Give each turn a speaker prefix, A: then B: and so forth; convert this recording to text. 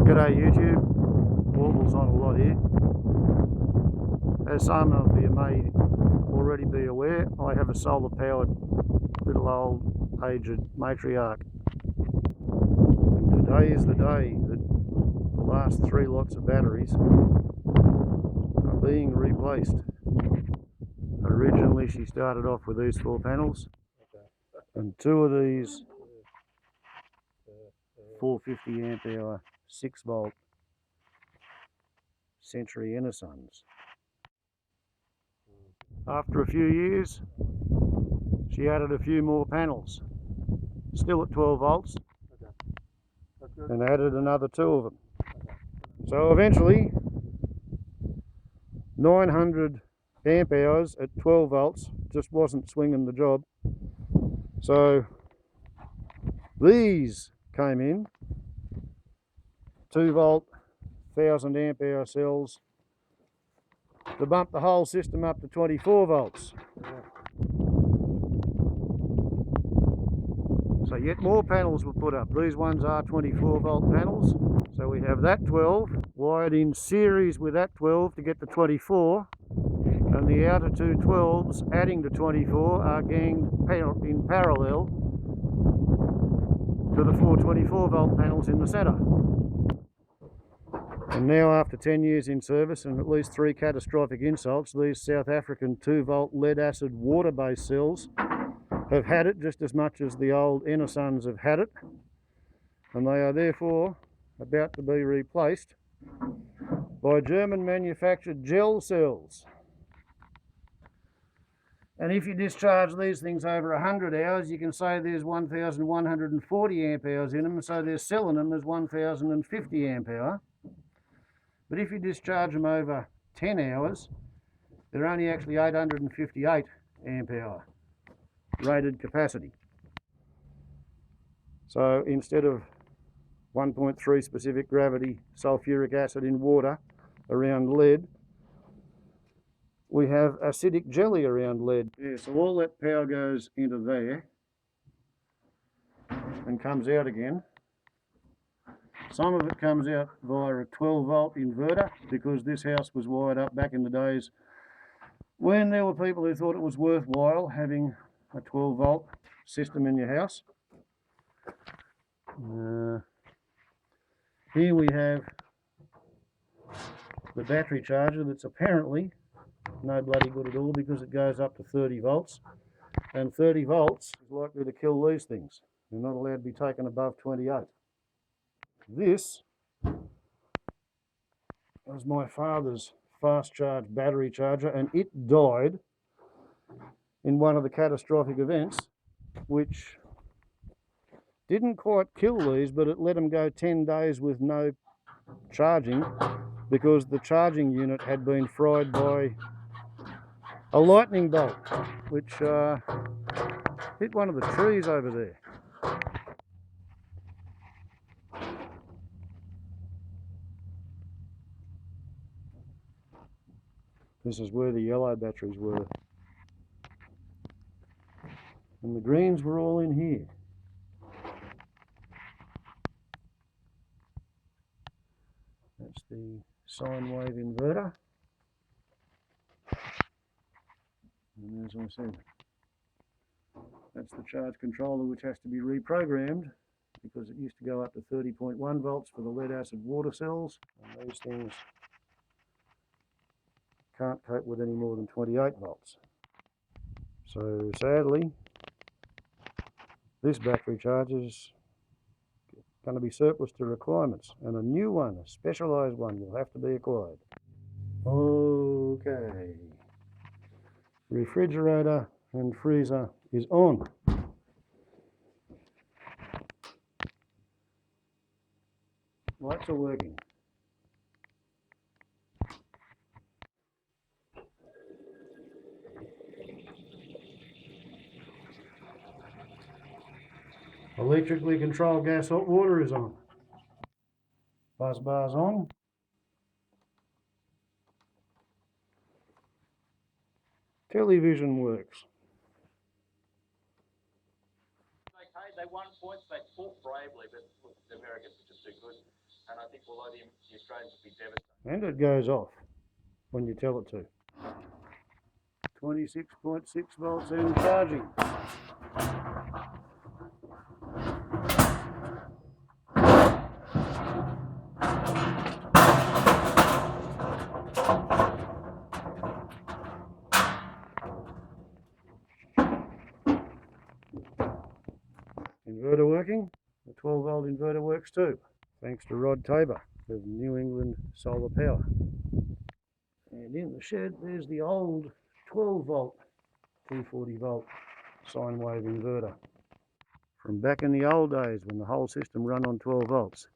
A: G'day YouTube, Warbles on a lot here. As some of you may already be aware, I have a solar powered little old aged Matriarch. And today is the day that the last 3 lots of batteries are being replaced. Originally she started off with these 4 panels and 2 of these 450 amp hour 6 volt Century Innocons. After a few years she added a few more panels, still at 12 volts, and added another 2 of them. So eventually 900 amp hours at 12 volts just wasn't swinging the job. So these came in, 2 volt 1000 amp hour cells to bump the whole system up to 24 volts. So yet more panels were put up. These ones are 24 volt panels. So we have that 12 wired in series with that 12 to get to 24, and the outer 2 12s adding to 24 are ganged in parallel to the 4 24 volt panels in the centre. And now, after 10 years in service and at least 3 catastrophic insults, these South African 2 volt lead acid water based cells have had it just as much as the old Innocons have had it, and they are therefore about to be replaced by German manufactured gel cells. And if you discharge these things over 100 hours, you can say there's 1140 amp hours in them, so they're selling them as 1050 amp hour. But if you discharge them over 10 hours, they're only actually 858 amp hour rated capacity. So instead of 1.3 specific gravity sulphuric acid in water around lead, we have acidic jelly around lead. Yeah, so all that power goes into there and comes out again. Some of it comes out via a 12 volt inverter, because this house was wired up back in the days when there were people who thought it was worthwhile having a 12 volt system in your house. Here we have the battery charger that's apparently no bloody good at all, because it goes up to 30 volts, and 30 volts is likely to kill these things. They're not allowed to be taken above 28. This was my father's fast charge battery charger, and it died in one of the catastrophic events, which didn't quite kill these, but it let them go 10 days with no charging, because the charging unit had been fried by a lightning bolt, which hit one of the trees over there. This is where the yellow batteries were, and the greens were all in here. That's the sine wave inverter, and as I said, that's the charge controller, which has to be reprogrammed, because it used to go up to 30.1 volts for the lead acid water cells, and these things can't cope with any more than 28 volts. So sadly, this battery charger is going to be surplus to requirements, and a new one, a specialised one, will have to be acquired. Okay, refrigerator and freezer is on. Lights are working. Electrically controlled gas hot water is on. Buzz bar's on. Television works.
B: Okay, they won points, they fought bravely, but the Americans were just too good. And I think
A: And it goes off when you tell it to. 26.6 volts and charging. Inverter working. The 12 volt inverter works too, thanks to Rod Tabor of New England Solar Power. And in the shed there's the old 12 volt 240 volt sine wave inverter from back in the old days when the whole system ran on 12 volts.